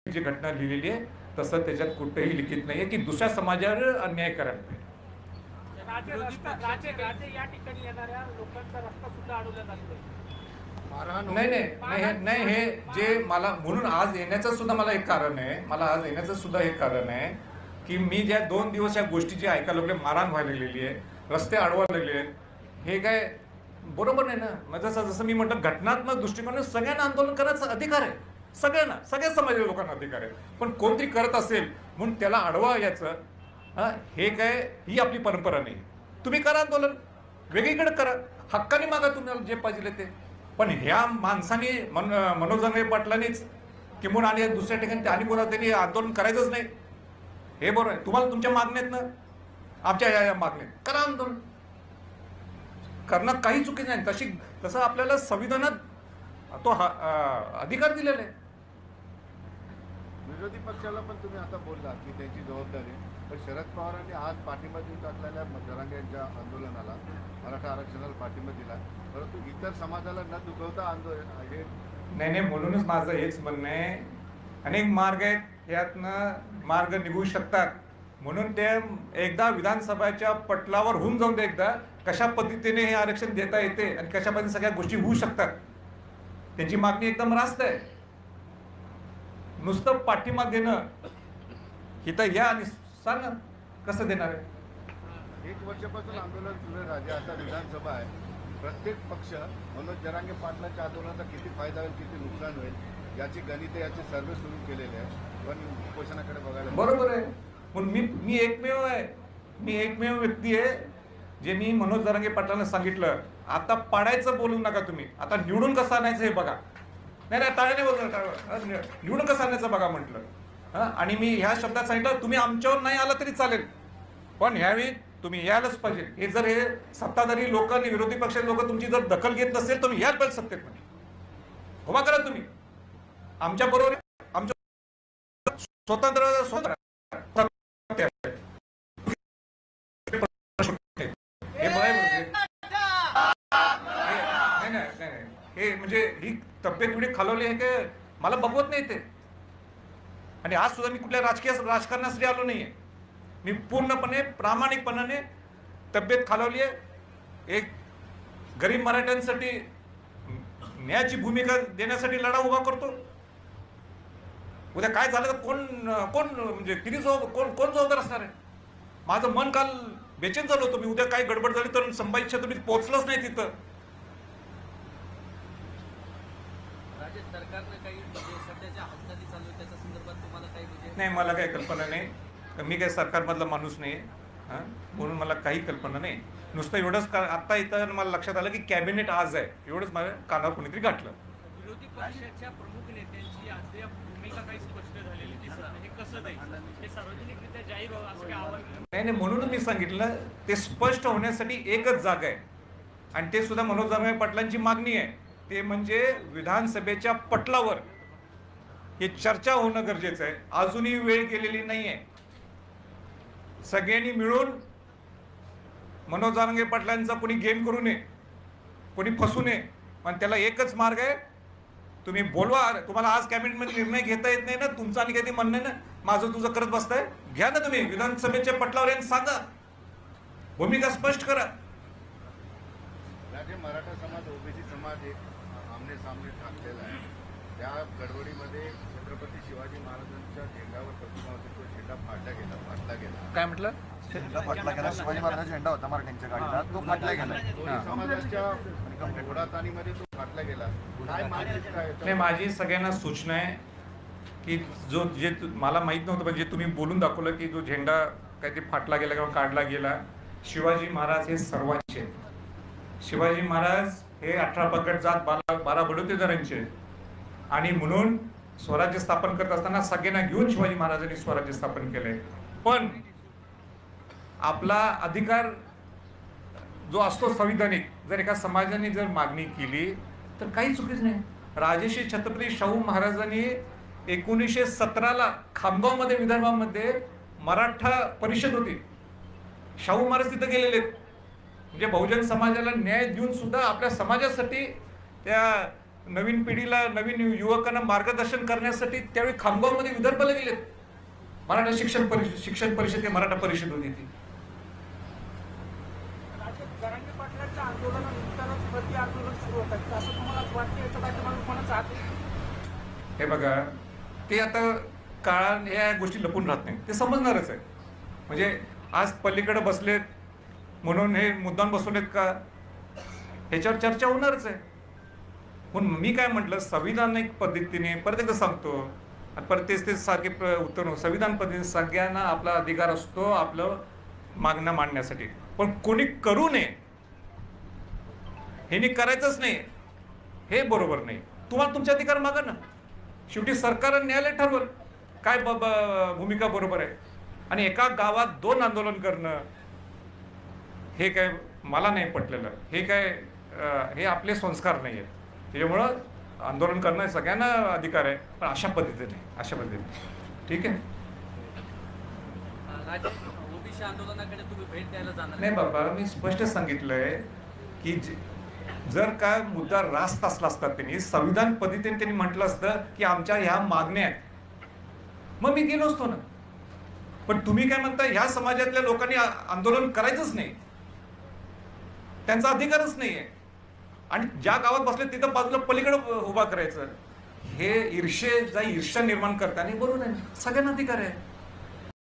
जी घटना लिहिलेली आहे तसं त्याच्यात कुठेही लिखित नाहीये की दुसऱ्या समाजावर अन्याय करायला पाहिजे. या ठिकाणी येणाऱ्या लोकांचा रस्ता सुद्धा अडवला जातोय. नाही नाही नाही नाही हे जे मला म्हणून आज येण्याचं सुद्धा मला एक कारण आहे. मला आज येण्याचं सुद्धा एक कारण आहे की मी ज्या 2 दिवस या गोष्टीची ऐकायला लागले, मारहाण व्हायला लागलेली आहे, रस्ते अडवायला लागले आहेत, हे काय बरोबर नाही ना. म्हणजे जसं मी म्हटलं, घटनात्मक दृष्टिकोनाने सगळ्यांना आंदोलन करायचा अधिकार आहे, सगळ्यांना, सगळ्या समाजाच्या लोकांना अधिकार आहे. पण कोणतरी करत असेल म्हणून त्याला अडवा याचं हे काय, ही आपली परंपरा नाही. तुम्ही करा आंदोलन, वेगळीकडे करा, हक्काने मागा तुम्हाला जे पाहिजे ते. पण ह्या माणसाने मनोज जरांगे पाटलांनीच किंवा आणि दुसऱ्या ठिकाणी आणि कोणा त्यांनी आंदोलन करायचंच नाही. हे बरोबर आहे. तुम्हाला तुमच्या मागण्यात ना आमच्या या मागण्यात करा आंदोलन, करणं काही चुकीचं नाही. तसं आपल्याला संविधानात तो अधिकार दिलेला आहे. विरोधी पक्षाला पण तुम्ही आता बोलला की त्यांची जबाबदारी, पण शरद पवारांनी आज पाठिंबा देऊन टाकलेल्या जरांगे यांच्या आंदोलनाला, मराठा आरक्षणाला पाठिंबा दिला, परंतु इतर समाजाला न दुखवता आंदोलन हे नाही, म्हणूनच माझं हेच म्हणणं आहे, अनेक मार्ग आहेत, यातनं मार्ग निघू शकतात. म्हणून ते एकदा विधानसभेच्या पटलावर होऊन जाऊन दे, एकदा कशा पद्धतीने हे आरक्षण देता येते आणि कशा पद्धतीने सगळ्या गोष्टी होऊ शकतात. त्यांची मागणी एकदम रास्त आहे. नुसतं पाठिंबा देणं इथं या आणि सांगा कसं देणार आहे. 1 वर्षापासून आंदोलन सुरू आहे राजे. आता विधानसभा आहे, प्रत्येक पक्ष मनोज जरांगे पाटलांच्या आंदोलनाचा किती फायदा होईल, किती नुकसान होईल याची गणिते, याचे सर्वे सुरू केलेले आहे. पण उपोषणाकडे बघायला बरोबर आहे. पण मी एकमेव आहे, मी एकमेव व्यक्ती आहे जे मी मनोज जरांगे पाटलांना सांगितलं, आता पाडायचं बोलू नका तुम्ही, आता निवडून कसं आणायचं हे बघा. नाही टाळ्याने बोलणार, निवडून कसं आणायचं बघा म्हटलं. आणि मी ह्या शब्दात सांगितलं, तुम्ही आमच्यावर नाही आला तरी चालेल, पण ह्यावेळी तुम्ही यायलाच पाहिजे. हे जर हे सत्ताधारी लोक आणि विरोधी पक्षाचे लोक तुमची जर दखल घेत नसेल, तुम्ही याच पाहिजे सत्तेत मध्ये उभा करा. तुम्ही आमच्या बरोबर, आमच्या स्वतंत्र हे म्हणजे ही तब्येत एवढी खालवली आहे की मला बघवत नाही ते. आणि आज सुद्धा मी कुठल्या राजकारणासाठी आलो नाहीये. मी पूर्णपणे प्रामाणिकपणाने तब्येत खालवली आहे. एक गरीब मराठ्यांसाठी न्यायाची भूमिका देण्यासाठी लढा उभा करतो. उद्या काय झालं तर कोण म्हणजे किती कोण जबाबदार असणार आहे. माझं मन काल बेचैन झालं होतं. मी उद्या काय गडबड झाली तर संभाजी क्षेत्र पोहोचलंच नाही तिथं. नाही, मला काही कल्पना नाही. मी काही सरकारमधला माणूस नाही, म्हणून मला काही कल्पना नाही. नुसतं एवढंच आता इथं मला लक्षात आलं की कॅबिनेट आज आहे, एवढंच माझ्या कानावर कोणीतरी गाठलं. विरोधी पक्षाच्या प्रमुख नेत्यांची अद्याप भूमिका काही स्पष्ट झालेली दिसत नाही. हे कसं नाही, हे सार्वजनिकरित्या जाहीर व्हावं असं काय आव्हान? नाही, म्हणून मी सांगितलं, ते स्पष्ट होण्यासाठी एकच जागा आहे आणि ते सुद्धा मनोज जरांगे पाटलांची मागणी आहे. ते म्हणजे विधानसभेच्या पटलावर हे चर्चा होणं गरजेचं आहे. अजूनही वेळ गेलेली नाहीये. सगळ्यांनी मिळून मनोज जरांगे पाटलांचा कोणी गेम करू नये, कोणी फसू नये. पण त्याला एकच मार्ग आहे, तुम्ही बोलवा. तुम्हाला आज कॅबिनेटमध्ये निर्णय घेता येत नाही ना, तुमचं आणि काही म्हणणं ना माझं तुझं करत बसताय, घ्या ना तुम्ही विधानसभेच्या पटलावर यांना सांगा, भूमिका स्पष्ट करा. मराठा समाज, ओबीसी समाज एक आमने सामने ठाकलेला आहे. त्या गडबडीमध्ये छत्रपती शिवाजी महाराजांच्या झेंड्यावर प्रतिमा होती, तो झेंडा फाटला गेला. काय म्हटलं? झेंडा फाटला गेला. शिवाजी महाराजांचा झेंडा होता मराठ्यांच्या गाडीला, तो फाटला गेला. समाजाच्या घोडाताणीमध्ये तो फाटला गेला. नाही, माझी सगळ्यांना सूचना आहे की जे मला माहित नव्हतं, पण जे तुम्ही बोलून दाखवलं की जो झेंडा काय ते फाटला गेला किंवा काढला गेला, शिवाजी महाराज हे सर्वांचे आहेत. शिवाजी महाराज हे 18 पगड जात 12 बडोतेदारांचे आणि म्हणून स्वराज्य स्थापन करत असताना सगळ्यांना घेऊन शिवाजी महाराजांनी स्वराज्य स्थापन केलंय. पण आपला अधिकार जो असतो संविधानिक, जर एका समाजाने जर मागणी केली तर काही चुकीच नाही. राजर्षी छत्रपती शाहू महाराजांनी 1917ला खामगावमध्ये, विदर्भामध्ये मराठा परिषद होती. शाहू महाराज तिथं गेलेले आहेत. म्हणजे बहुजन समाजाला न्याय देऊन सुद्धा आपल्या समाजासाठी त्या नवीन पिढीला, नवीन युवकांना मार्गदर्शन करण्यासाठी त्यावेळी खामगावमध्ये विदर्भाला गेलेत. मराठा शिक्षण परिषद मराठा परिषद होती ती. जरांगे पाटलांच्या आंदोलनानंतरच प्रति आंदोलन सुरू होतात असं तुम्हाला वाटतं? याचं पाठीमागे कोणाचं हात आहे? हे बघा, ते आता काळात या गोष्टी लपून राहत नाही, ते समजणारच आहे. म्हणजे आज पलीकडे बसलेत म्हणून हे मुद्दाम बसवलेत का, ह्याच्यावर चर्चा होणारच आहे. पण मी काय म्हटलं, संविधानिक पद्धतीने परत एकदा सांगतो, आणि परत तेच सारखे उत्तर, संविधान पद्धतीने सगळ्यांना आपला अधिकार असतो आपलं मागणं मांडण्यासाठी, पण कोणी करू नये, हे करायचंच नाही, हे बरोबर नाही. तुम्हाला तुमचे अधिकार मागा ना, शेवटी सरकार न्यायालय ठरवल काय भूमिका बरोबर आहे. आणि एका गावात 2 आंदोलन करणं हे काय मला नाही पटलेलं. हे आपले संस्कार नाही आहेत. त्याच्यामुळं आंदोलन करणं सगळ्यांना अधिकार आहे, पण अशा पद्धतीने ठीक आहे. ओबीसी आंदोलनाकडे तुम्ही भेट द्यायला जाणार नाही बाबा, मी स्पष्ट सांगितलंय की जर काय मुद्दा रास्त असला असता, त्यांनी संविधान पद्धतीने त्यांनी म्हटलं असतं की आमच्या ह्या मागण्या आहेत, मग मी गेलो असतो ना. पण तुम्ही काय म्हणता, ह्या समाजातल्या लोकांनी आंदोलन करायचंच नाही, त्यांचा अधिकारच नाहीये, आणि ज्या गावात बसले तिथं बाजूला पलीकडे उभा करायचं, हे ईर्ष्या निर्माण करताना बरोबर आहे. सगळ्यांना अधिकार आहे.